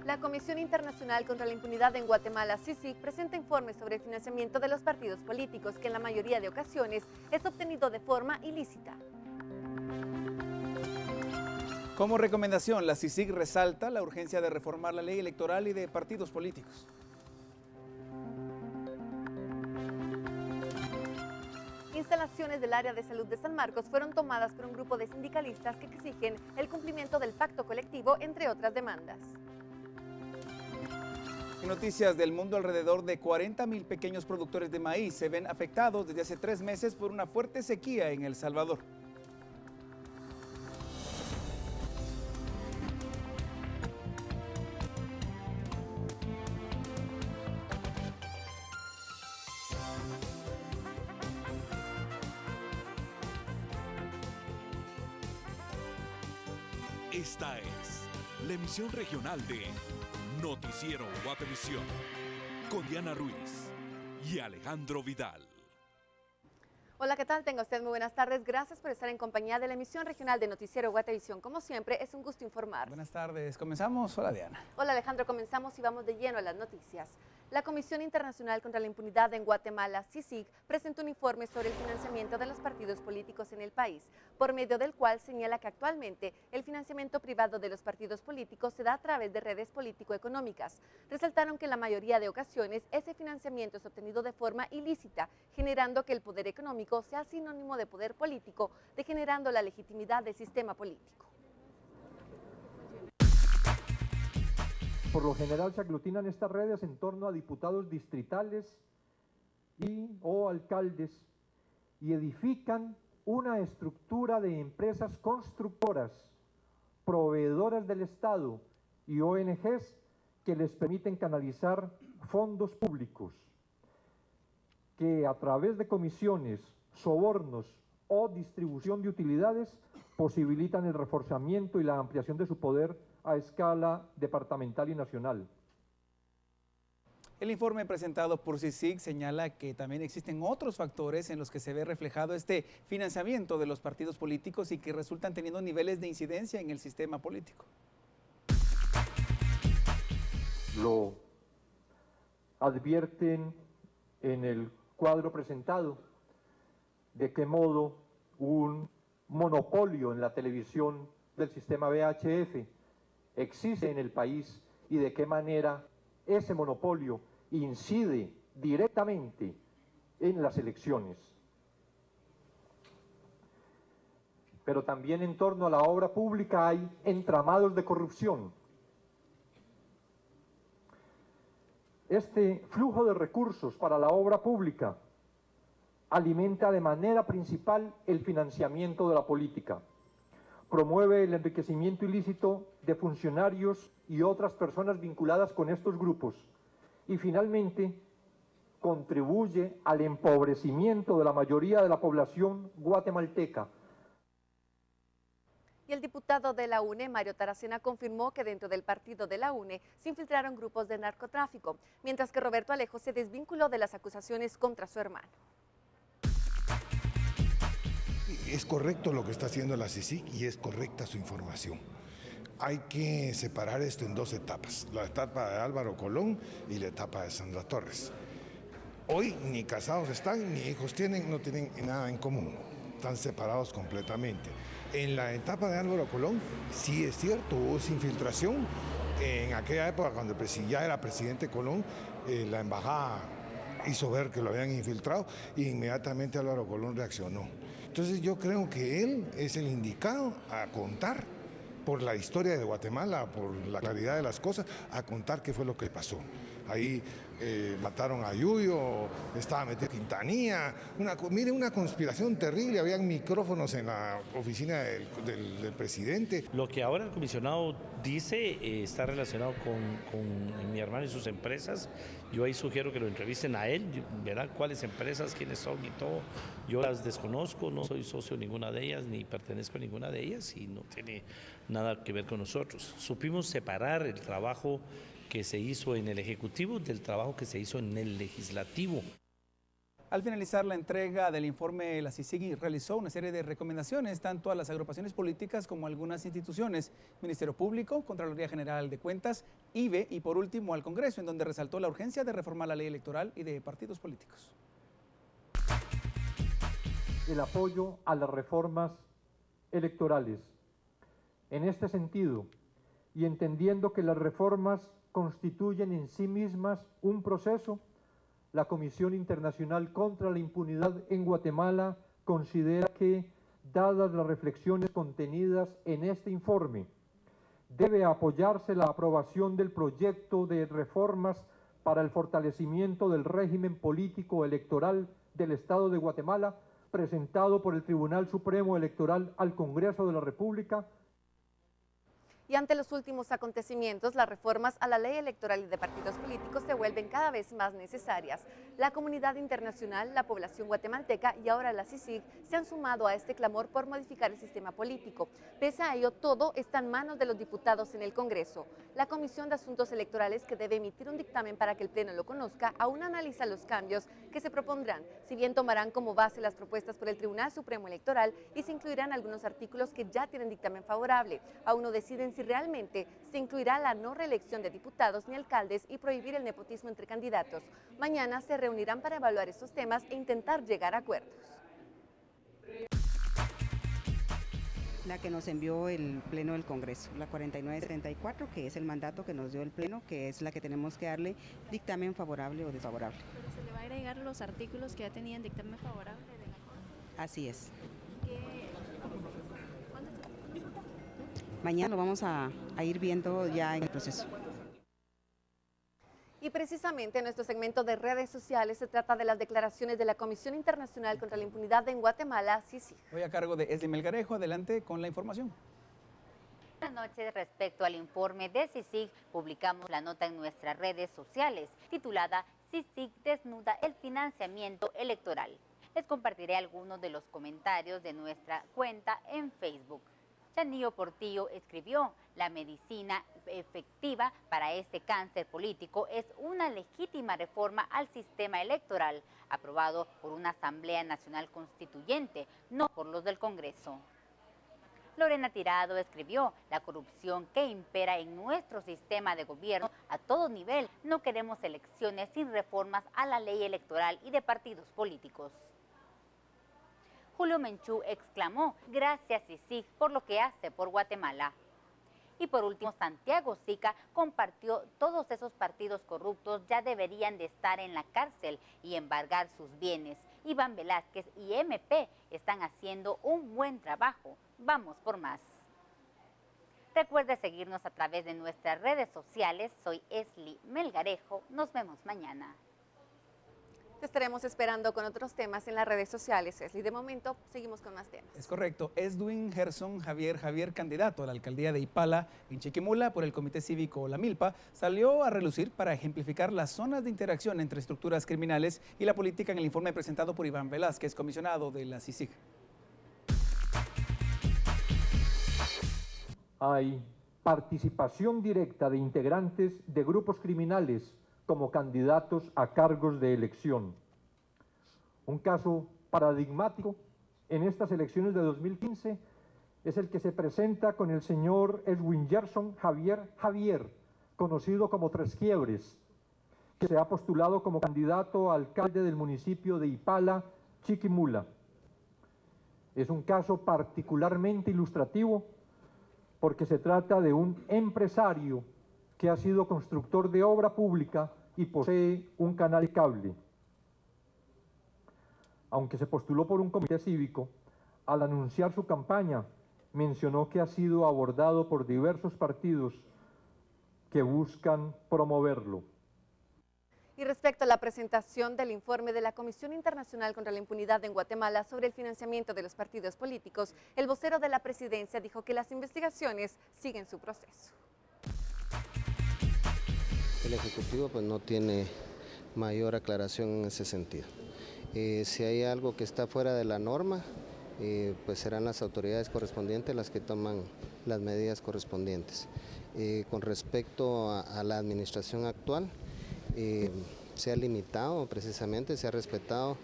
La Comisión Internacional contra la Impunidad en Guatemala, CICIG, presenta informes sobre el financiamiento de los partidos políticos, que en la mayoría de ocasiones es obtenido de forma ilícita. Como recomendación, la CICIG resalta la urgencia de reformar la ley electoral y de partidos políticos. Instalaciones del área de salud de San Marcos fueron tomadas por un grupo de sindicalistas que exigen el cumplimiento del pacto colectivo, entre otras demandas. En noticias del mundo, alrededor de 40.000 pequeños productores de maíz se ven afectados desde hace 3 meses por una fuerte sequía en El Salvador. Esta es la emisión regional de Noticiero Guatevisión con Diana Ruiz y Alejandro Vidal. Hola, ¿qué tal? Tenga usted muy buenas tardes. Gracias por estar en compañía de la emisión regional de Noticiero Guatevisión. Como siempre, es un gusto informar. Buenas tardes. ¿Comenzamos? Hola, Diana. Hola, Alejandro. Comenzamos y vamos de lleno a las noticias. La Comisión Internacional contra la Impunidad en Guatemala, CICIG, presentó un informe sobre el financiamiento de los partidos políticos en el país, por medio del cual señala que actualmente el financiamiento privado de los partidos políticos se da a través de redes político-económicas. Resaltaron que en la mayoría de ocasiones ese financiamiento es obtenido de forma ilícita, generando que el poder económico sea sinónimo de poder político, degenerando la legitimidad del sistema político. Por lo general se aglutinan estas redes en torno a diputados distritales o alcaldes y edifican una estructura de empresas constructoras, proveedoras del Estado y ONGs que les permiten canalizar fondos públicos que a través de comisiones, sobornos o distribución de utilidades posibilitan el reforzamiento y la ampliación de su poder a escala departamental y nacional. El informe presentado por CICIG señala que también existen otros factores en los que se ve reflejado este financiamiento de los partidos políticos y que resultan teniendo niveles de incidencia en el sistema político. Lo advierten en el cuadro presentado, de qué modo un monopolio en la televisión del sistema VHF existe en el país y de qué manera ese monopolio incide directamente en las elecciones. Pero también en torno a la obra pública hay entramados de corrupción. Este flujo de recursos para la obra pública alimenta de manera principal el financiamiento de la política. Promueve el enriquecimiento ilícito de funcionarios y otras personas vinculadas con estos grupos y finalmente contribuye al empobrecimiento de la mayoría de la población guatemalteca. Y el diputado de la UNE, Mario Taracena, confirmó que dentro del partido de la UNE se infiltraron grupos de narcotráfico, mientras que Roberto Alejo se desvinculó de las acusaciones contra su hermano. Es correcto lo que está haciendo la CICIG y es correcta su información. Hay que separar esto en 2 etapas, la etapa de Álvaro Colón y la etapa de Sandra Torres. Hoy ni casados están, ni hijos tienen, no tienen nada en común, están separados completamente. En la etapa de Álvaro Colón, sí es cierto, hubo esa infiltración. En aquella época, cuando ya era presidente Colón, la embajada hizo ver que lo habían infiltrado e inmediatamente Álvaro Colón reaccionó. Entonces yo creo que él es el indicado a contar, por la historia de Guatemala, por la claridad de las cosas, a contar qué fue lo que pasó. Ahí mataron a Yuyo, estaba metido Quintanilla, mire, una conspiración terrible, habían micrófonos en la oficina del presidente. Lo que ahora el comisionado dice está relacionado con mi hermano y sus empresas. Yo ahí sugiero que lo entrevisten a él, verán cuáles empresas, quiénes son y todo. Yo las desconozco, no soy socio de ninguna de ellas, ni pertenezco a ninguna de ellas y no tiene nada que ver con nosotros. Supimos separar el trabajo que se hizo en el Ejecutivo del trabajo que se hizo en el Legislativo. Al finalizar la entrega del informe, la CICIG realizó una serie de recomendaciones tanto a las agrupaciones políticas como a algunas instituciones, Ministerio Público, Contraloría General de Cuentas, IBE y por último al Congreso, en donde resaltó la urgencia de reformar la ley electoral y de partidos políticos. El apoyo a las reformas electorales. En este sentido, y entendiendo que las reformas constituyen en sí mismas un proceso, la Comisión Internacional contra la Impunidad en Guatemala considera que, dadas las reflexiones contenidas en este informe, debe apoyarse la aprobación del proyecto de reformas para el fortalecimiento del régimen político electoral del Estado de Guatemala, presentado por el Tribunal Supremo Electoral al Congreso de la República. Y ante los últimos acontecimientos, las reformas a la ley electoral y de partidos políticos se vuelven cada vez más necesarias. La comunidad internacional, la población guatemalteca y ahora la CICIG se han sumado a este clamor por modificar el sistema político. Pese a ello, todo está en manos de los diputados en el Congreso. La Comisión de Asuntos Electorales, que debe emitir un dictamen para que el Pleno lo conozca, aún analiza los cambios que se propondrán, si bien tomarán como base las propuestas por el Tribunal Supremo Electoral y se incluirán algunos artículos que ya tienen dictamen favorable. Aún no deciden si realmente se incluirá la no reelección de diputados ni alcaldes y prohibir el nepotismo entre candidatos. Mañana se reunirán para evaluar estos temas e intentar llegar a acuerdos. La que nos envió el Pleno del Congreso, la 4974, que es el mandato que nos dio el Pleno, que es la que tenemos que darle dictamen favorable o desfavorable. ¿Pero se le va a agregar los artículos que ya tenían dictamen favorable de la Corte? Así es. ¿Cuándo se... Mañana lo vamos a ir viendo ya en el proceso. Y precisamente en nuestro segmento de redes sociales se trata de las declaraciones de la Comisión Internacional contra la Impunidad en Guatemala, CICIG. Hoy a cargo de Esli Melgarejo, adelante con la información. Buenas noches. Respecto al informe de CICIG, publicamos la nota en nuestras redes sociales, titulada CICIG desnuda el financiamiento electoral. Les compartiré algunos de los comentarios de nuestra cuenta en Facebook. Chanillo Portillo escribió: la medicina efectiva para este cáncer político es una legítima reforma al sistema electoral, aprobado por una Asamblea Nacional Constituyente, no por los del Congreso. Lorena Tirado escribió: la corrupción que impera en nuestro sistema de gobierno a todo nivel, no queremos elecciones sin reformas a la ley electoral y de partidos políticos. Julio Menchú exclamó: gracias CICIG por lo que hace por Guatemala. Y por último, Santiago Sica compartió: todos esos partidos corruptos ya deberían de estar en la cárcel y embargar sus bienes. Iván Velázquez y MP están haciendo un buen trabajo. Vamos por más. Recuerde seguirnos a través de nuestras redes sociales. Soy Esli Melgarejo. Nos vemos mañana. Te estaremos esperando con otros temas en las redes sociales, Esli. De momento, seguimos con más temas. Es correcto. Edwin Gerson Javier, candidato a la alcaldía de Ipala, en Chiquimula, por el Comité Cívico La Milpa, salió a relucir para ejemplificar las zonas de interacción entre estructuras criminales y la política en el informe presentado por Iván Velázquez, comisionado de la CICIG. Hay participación directa de integrantes de grupos criminales como candidatos a cargos de elección. Un caso paradigmático en estas elecciones de 2015 es el que se presenta con el señor Edwin Gerson Javier, conocido como Tres Quiebres, que se ha postulado como candidato a alcalde del municipio de Ipala, Chiquimula. Es un caso particularmente ilustrativo porque se trata de un empresario que ha sido constructor de obra pública y posee un canal de cable. Aunque se postuló por un comité cívico, al anunciar su campaña, mencionó que ha sido abordado por diversos partidos que buscan promoverlo. Y respecto a la presentación del informe de la Comisión Internacional contra la Impunidad en Guatemala sobre el financiamiento de los partidos políticos, el vocero de la presidencia dijo que las investigaciones siguen su proceso. El Ejecutivo pues no tiene mayor aclaración en ese sentido. Si hay algo que está fuera de la norma, pues serán las autoridades correspondientes las que toman las medidas correspondientes. Con respecto a la administración actual, se ha limitado precisamente, se ha respetado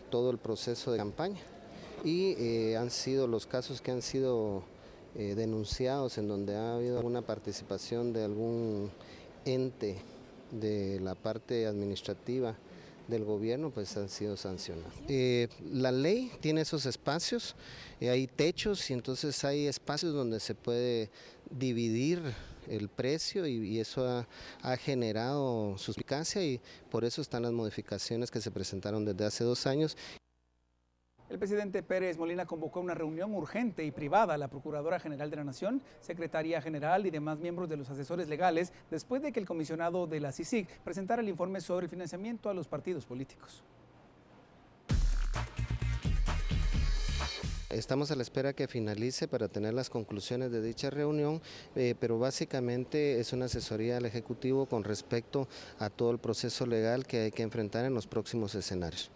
todo el proceso de campaña y han sido los casos que han sido denunciados en donde ha habido alguna participación de algún ente de la parte administrativa del gobierno, pues han sido sancionados. La ley tiene esos espacios, hay techos y entonces hay espacios donde se puede dividir el precio y eso ha generado suspicacia y por eso están las modificaciones que se presentaron desde hace 2 años. El presidente Pérez Molina convocó una reunión urgente y privada a la Procuradora General de la Nación, Secretaría General y demás miembros de los asesores legales después de que el comisionado de la CICIG presentara el informe sobre el financiamiento a los partidos políticos. Estamos a la espera que finalice para tener las conclusiones de dicha reunión, pero básicamente es una asesoría al Ejecutivo con respecto a todo el proceso legal que hay que enfrentar en los próximos escenarios.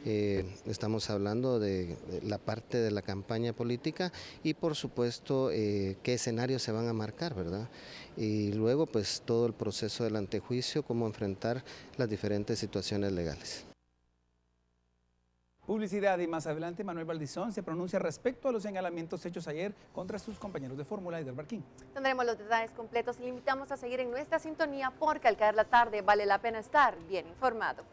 Estamos hablando de la parte de la campaña política y por supuesto qué escenarios se van a marcar, ¿verdad? Y luego pues todo el proceso del antejuicio, cómo enfrentar las diferentes situaciones legales. Publicidad y más adelante Manuel Valdizón se pronuncia respecto a los señalamientos hechos ayer contra sus compañeros de fórmula y del Barquín. Tendremos los detalles completos y le invitamos a seguir en nuestra sintonía porque al caer la tarde vale la pena estar bien informado.